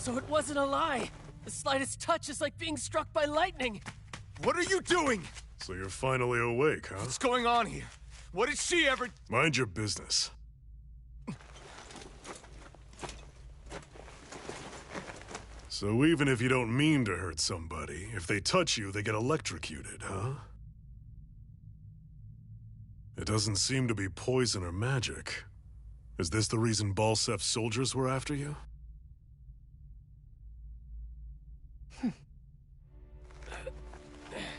So it wasn't a lie. The slightest touch is like being struck by lightning. What are you doing? So you're finally awake, huh? What's going on here? What did she ever... Mind your business. So even if you don't mean to hurt somebody, if they touch you, they get electrocuted, huh? It doesn't seem to be poison or magic. Is this the reason Balsef's soldiers were after you?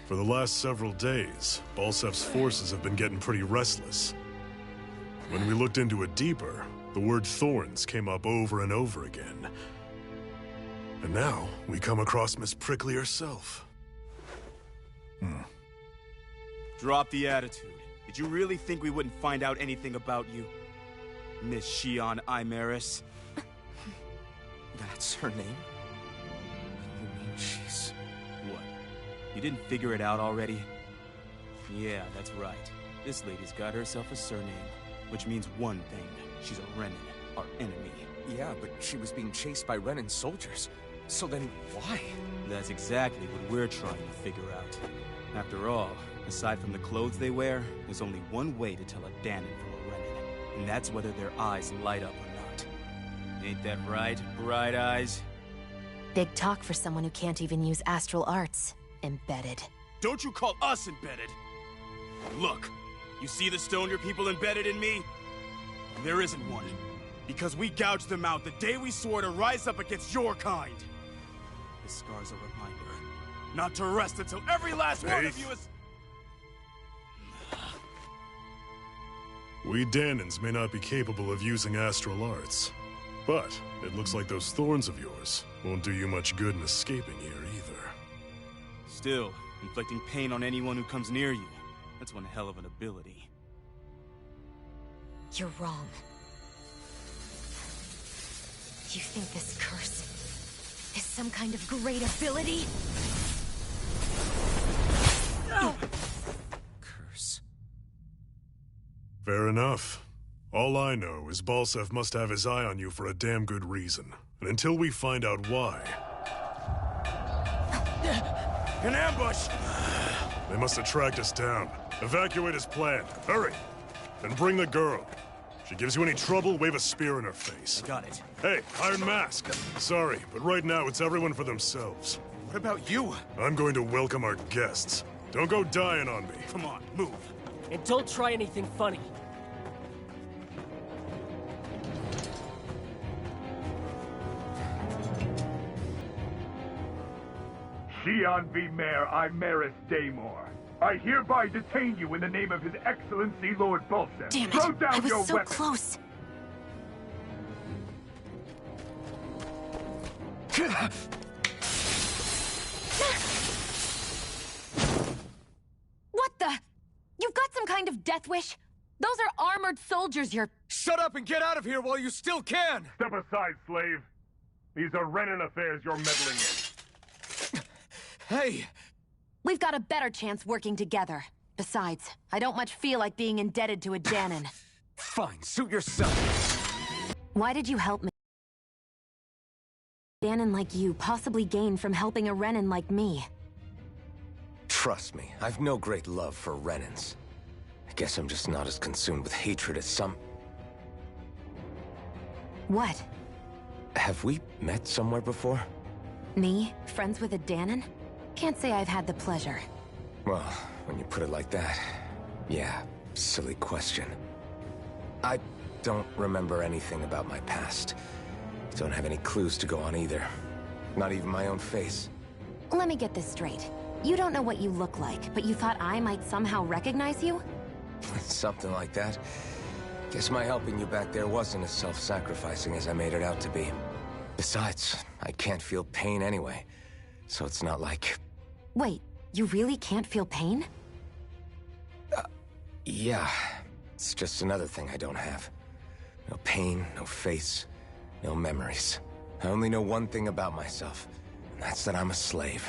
For the last several days, Balsef's forces have been getting pretty restless. When we looked into it deeper, the word thorns came up over and over again. And now, we come across Miss Prickly herself. Drop the attitude. Did you really think we wouldn't find out anything about you? Miss Shion Imaris? That's her name? You mean she's... What? You didn't figure it out already? Yeah, that's right. This lady's got herself a surname, which means one thing. She's a Renin, our enemy. Yeah, but she was being chased by Renin soldiers. So then, why? That's exactly what we're trying to figure out. After all, aside from the clothes they wear, there's only one way to tell a Danon from a Renin, and that's whether their eyes light up or not. Ain't that right, Bright Eyes? Big talk for someone who can't even use astral arts. Embedded. Don't you call us embedded! Look, you see the stone your people embedded in me? There isn't one. Because we gouged them out the day we swore to rise up against your kind. This scar's a reminder, not to rest until every last one of you is... We Danons may not be capable of using astral arts, but it looks like those thorns of yours won't do you much good in escaping here either. Still, inflicting pain on anyone who comes near you, that's one hell of an ability. You're wrong. You think this curse is some kind of great ability? No! Curse. Fair enough. All I know is Balsef must have his eye on you for a damn good reason. And until we find out why... An ambush! They must have tracked us down. Evacuate as planned. Hurry! And bring the girl. She gives you any trouble, wave a spear in her face. I got it. Hey, Iron Mask. Sorry, but right now it's everyone for themselves. What about you? I'm going to welcome our guests. Don't go dying on me. Come on, move. And don't try anything funny. Shion V. Mayor Imaris Daymore. I hereby detain you in the name of His Excellency Lord Balsef. Damn it! Throw down I was your so weapon. close. What the? You've got some kind of death wish? Those are armored soldiers you're... Shut up and get out of here while you still can! Step aside, slave. These are Renin affairs you're meddling in. Hey! We've got a better chance working together. Besides, I don't much feel like being indebted to a Danon. Fine, suit yourself. Why did you help me? Danon like you possibly gain from helping a Renin like me. Trust me, I've no great love for Renins. I guess I'm just not as consumed with hatred as some... What? Have we met somewhere before? Me? Friends with a Danon? Can't say I've had the pleasure. Well, when you put it like that, yeah, silly question. I don't remember anything about my past. Don't have any clues to go on either. Not even my own face. Let me get this straight. You don't know what you look like, but you thought I might somehow recognize you? Something like that. Guess my helping you back there wasn't as self-sacrificing as I made it out to be. Besides, I can't feel pain anyway, so it's not like... Wait, you really can't feel pain? Yeah. It's just another thing I don't have. No pain, no face, no memories. I only know one thing about myself, and that's that I'm a slave.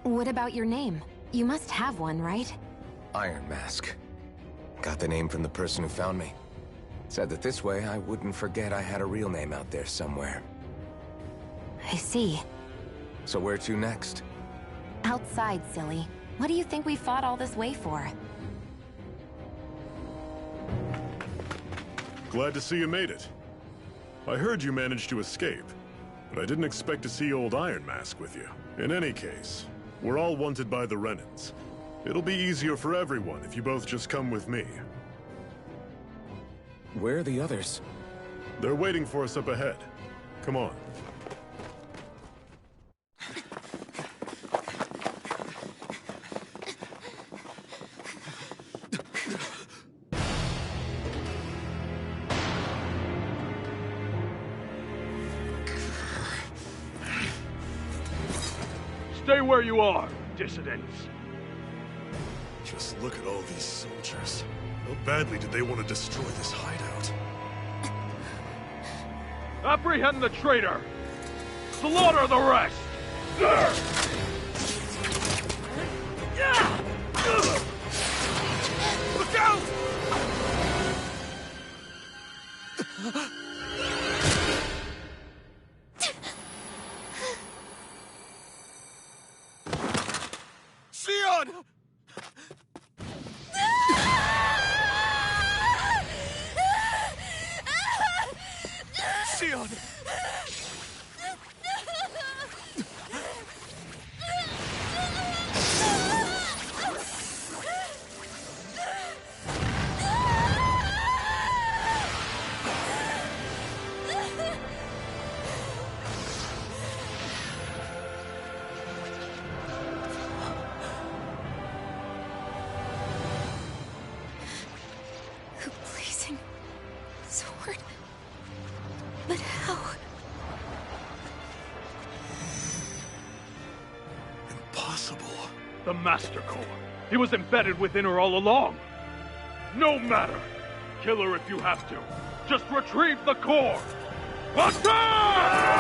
What about your name? You must have one, right? Iron Mask. Got the name from the person who found me. Said that this way I wouldn't forget I had a real name out there somewhere. I see. So where to next? Outside, silly. What do you think we fought all this way for? Glad to see you made it. I heard you managed to escape, but I didn't expect to see old Iron Mask with you. In any case, we're all wanted by the Renans. It'll be easier for everyone if you both just come with me. Where are the others? They're waiting for us up ahead. Come on. Stay where you are, dissidents. Just look at all these soldiers. How badly did they want to destroy this hideout? Apprehend the traitor! Slaughter the rest! Look out! Xion! Xion! The blazing sword. But how? Impossible. The Master Core. He was embedded within her all along. No matter. Kill her if you have to. Just retrieve the core. Attack!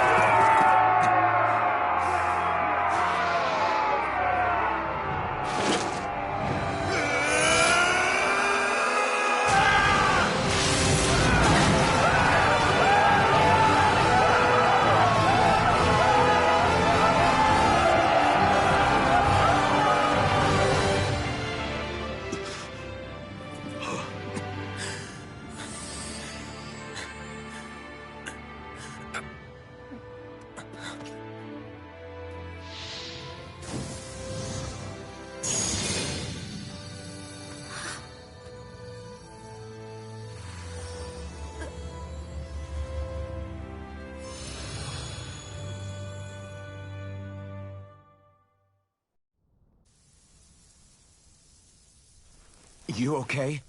You okay?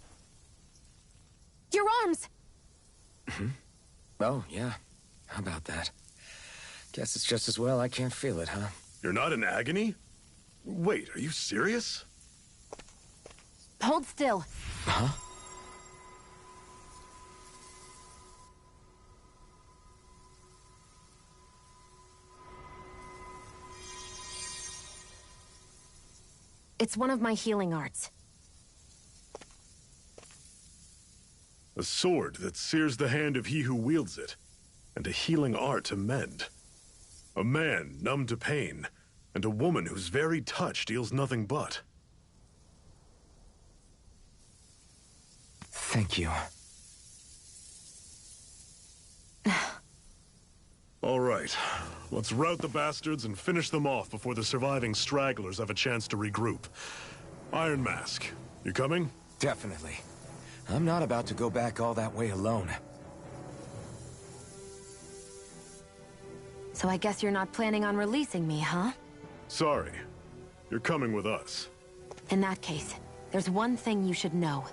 Your arms! Oh, yeah. How about that? Guess it's just as well I can't feel it, huh? You're not in agony? Wait, are you serious? Hold still. Huh? It's one of my healing arts. A sword that sears the hand of he who wields it, and a healing art to mend. A man numb to pain, and a woman whose very touch deals nothing but. Thank you. All right, let's rout the bastards and finish them off before the surviving stragglers have a chance to regroup. Iron Mask, you coming? Definitely. I'm not about to go back all that way alone. So I guess you're not planning on releasing me, huh? Sorry. You're coming with us. In that case, there's one thing you should know.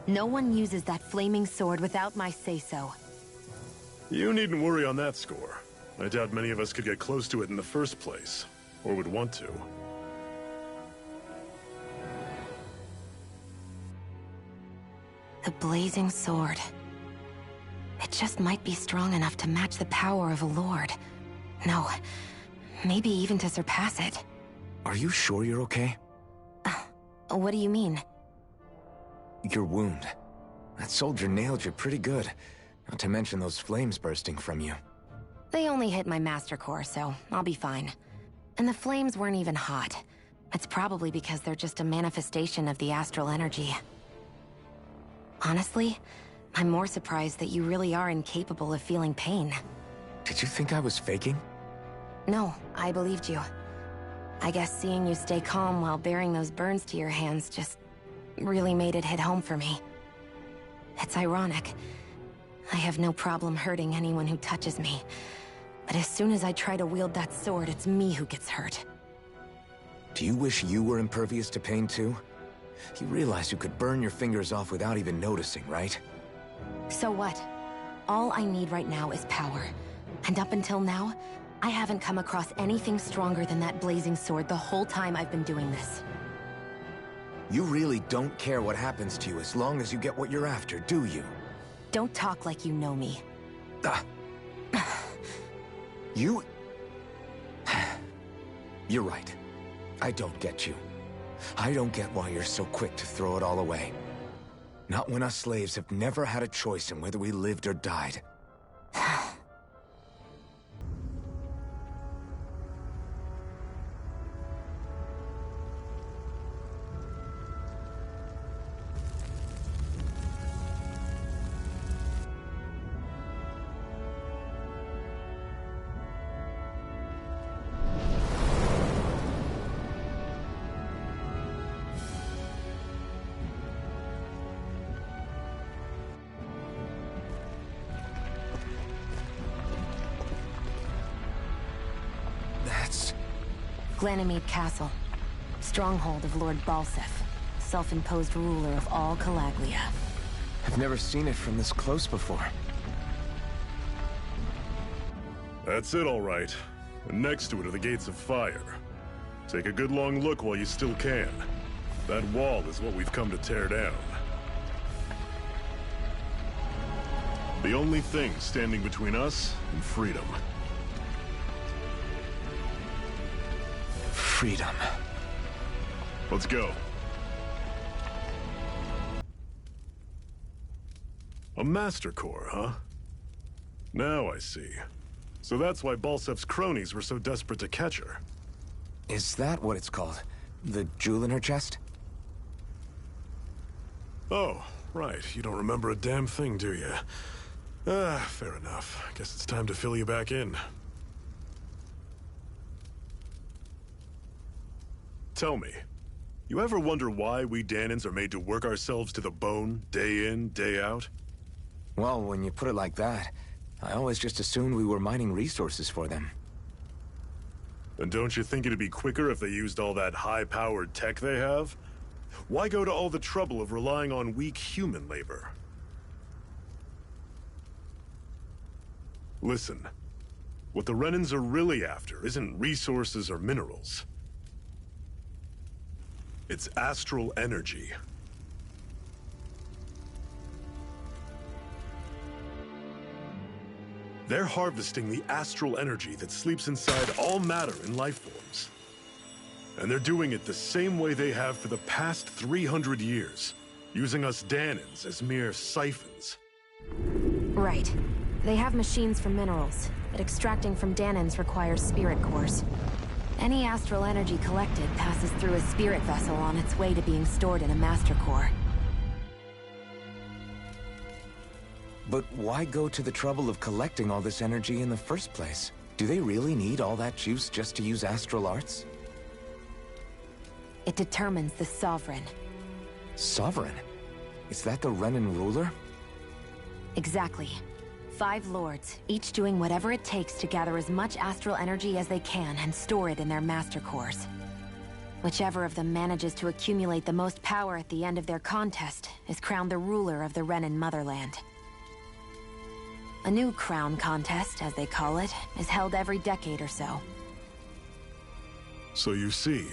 No one uses that flaming sword without my say-so. You needn't worry on that score. I doubt many of us could get close to it in the first place, or would want to. The blazing sword. It just might be strong enough to match the power of a lord. No, maybe even to surpass it. Are you sure you're okay? What do you mean? Your wound. That soldier nailed you pretty good. Not to mention those flames bursting from you. They only hit my Master Core, so I'll be fine. And the flames weren't even hot. It's probably because they're just a manifestation of the astral energy. Honestly, I'm more surprised that you really are incapable of feeling pain. Did you think I was faking? No, I believed you. I guess seeing you stay calm while bearing those burns to your hands just really made it hit home for me. It's ironic. I have no problem hurting anyone who touches me. But as soon as I try to wield that sword, it's me who gets hurt. Do you wish you were impervious to pain too? You realize you could burn your fingers off without even noticing, right? So what? All I need right now is power. And up until now, I haven't come across anything stronger than that blazing sword the whole time I've been doing this. You really don't care what happens to you as long as you get what you're after, do you? Don't talk like you know me. Ah. You... You're right. I don't get you. I don't get why you're so quick to throw it all away. Not when us slaves have never had a choice in whether we lived or died. Glanimede Castle, stronghold of Lord Balseph, self-imposed ruler of all Calaglia. I've never seen it from this close before. That's it, all right. And next to it are the Gates of Fire. Take a good long look while you still can. That wall is what we've come to tear down. The only thing standing between us and freedom. Freedom. Let's go. A Master Core, huh? Now I see. So that's why Balsef's cronies were so desperate to catch her. Is that what it's called? The jewel in her chest? Oh, right. You don't remember a damn thing, do you? Ah, fair enough. Guess it's time to fill you back in. Tell me, you ever wonder why we Dahnans are made to work ourselves to the bone, day in, day out? Well, when you put it like that, I always just assumed we were mining resources for them. And don't you think it'd be quicker if they used all that high-powered tech they have? Why go to all the trouble of relying on weak human labor? Listen, what the Renans are really after isn't resources or minerals. It's astral energy. They're harvesting the astral energy that sleeps inside all matter in life forms. And they're doing it the same way they have for the past 300 years, using us Dahnans as mere siphons. Right. They have machines for minerals, but extracting from Dahnans requires spirit cores. Any astral energy collected passes through a spirit vessel on its way to being stored in a Master Core. But why go to the trouble of collecting all this energy in the first place? Do they really need all that juice just to use astral arts? It determines the Sovereign. Sovereign? Is that the Renan ruler? Exactly. 5 lords, each doing whatever it takes to gather as much astral energy as they can and store it in their Master Cores. Whichever of them manages to accumulate the most power at the end of their contest is crowned the ruler of the Renan motherland. A new crown contest, as they call it, is held every decade or so. So you see,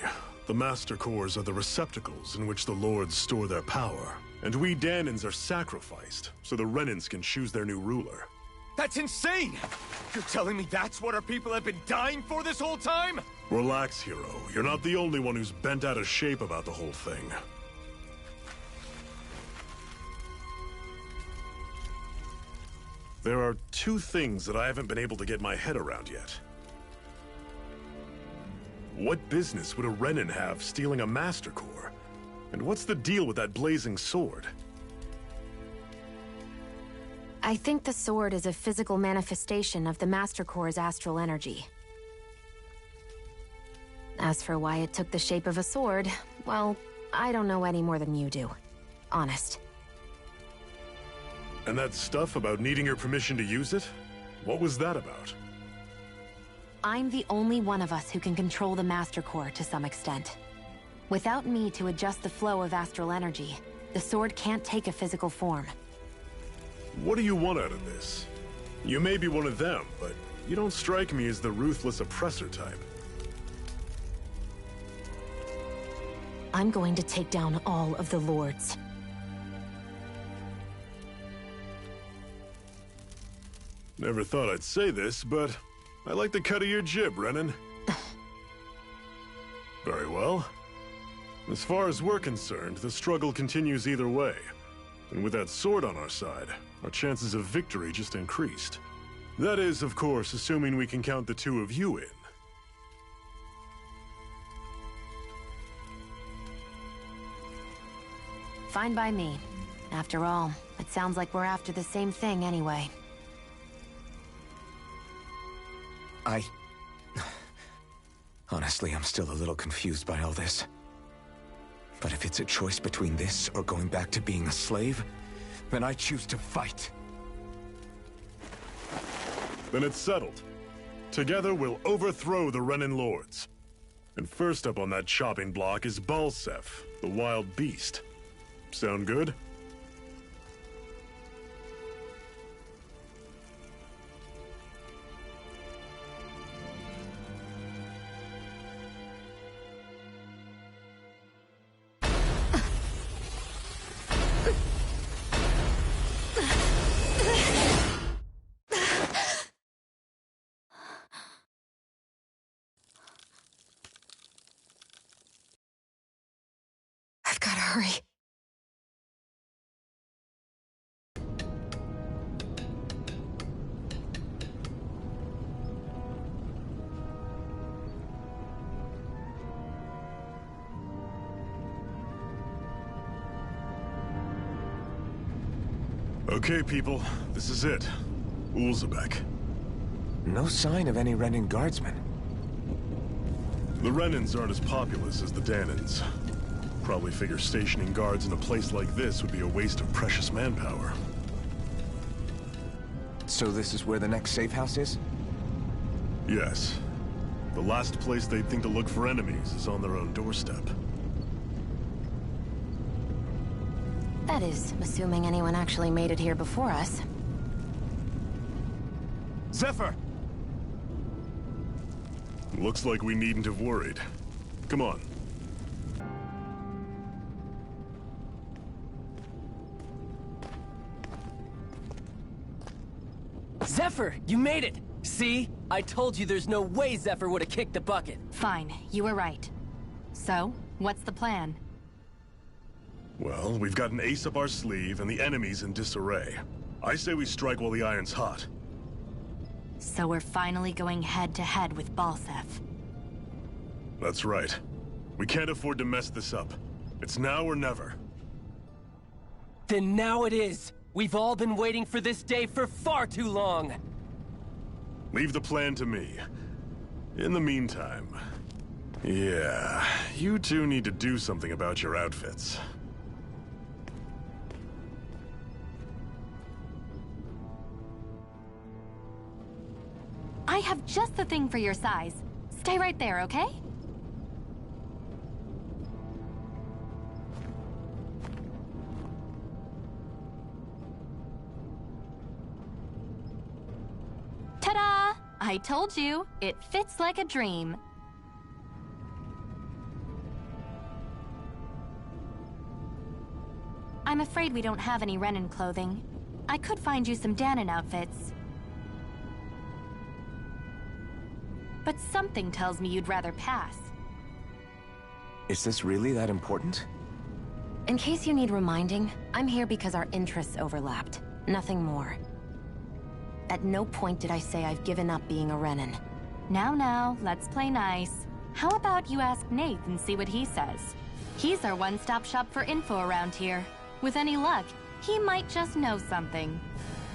the Master Cores are the receptacles in which the Lords store their power. And we Dahnans are sacrificed, so the Renans can choose their new ruler. That's insane! You're telling me that's what our people have been dying for this whole time? Relax, hero. You're not the only one who's bent out of shape about the whole thing. There are two things that I haven't been able to get my head around yet. What business would a Renan have stealing a Master Core? And what's the deal with that blazing sword? I think the sword is a physical manifestation of the Master Core's astral energy. As for why it took the shape of a sword, well, I don't know any more than you do. Honest. And that stuff about needing your permission to use it? What was that about? I'm the only one of us who can control the Master Core to some extent. Without me to adjust the flow of astral energy, the sword can't take a physical form. What do you want out of this? You may be one of them, but you don't strike me as the ruthless oppressor type. I'm going to take down all of the Lords. Never thought I'd say this, but I like the cut of your jib, Renan. Very well. As far as we're concerned, the struggle continues either way. And with that sword on our side, our chances of victory just increased. That is, of course, assuming we can count the two of you in. Fine by me. After all, it sounds like we're after the same thing anyway. Honestly, I'm still a little confused by all this. But if it's a choice between this or going back to being a slave, then I choose to fight. Then it's settled. Together we'll overthrow the Renan Lords. And first up on that chopping block is Balseph, the wild beast. Sound good? I've gotta hurry. Okay, people, this is it. Ulzebek. No sign of any Renan guardsmen. The Renans aren't as populous as the Danans. Probably figure stationing guards in a place like this would be a waste of precious manpower. So this is where the next safe house is? Yes. The last place they'd think to look for enemies is on their own doorstep. That is, assuming anyone actually made it here before us. Zephyr! Looks like we needn't have worried. Come on. Zephyr, you made it! See? I told you there's no way Zephyr would have kicked the bucket. Fine, you were right. So, what's the plan? Well, we've got an ace up our sleeve and the enemy's in disarray. I say we strike while the iron's hot. So we're finally going head-to-head with Balseph. That's right. We can't afford to mess this up. It's now or never. Then now it is! We've all been waiting for this day for far too long! Leave the plan to me. In the meantime... yeah, you two need to do something about your outfits. I have just the thing for your size. Stay right there, okay? Ta-da! I told you, it fits like a dream. I'm afraid we don't have any Renan clothing. I could find you some Danan outfits. But something tells me you'd rather pass. Is this really that important? In case you need reminding, I'm here because our interests overlapped. Nothing more. At no point did I say I've given up being a Renan. Now, let's play nice. How about you ask Nate and see what he says? He's our one-stop shop for info around here. With any luck, he might just know something.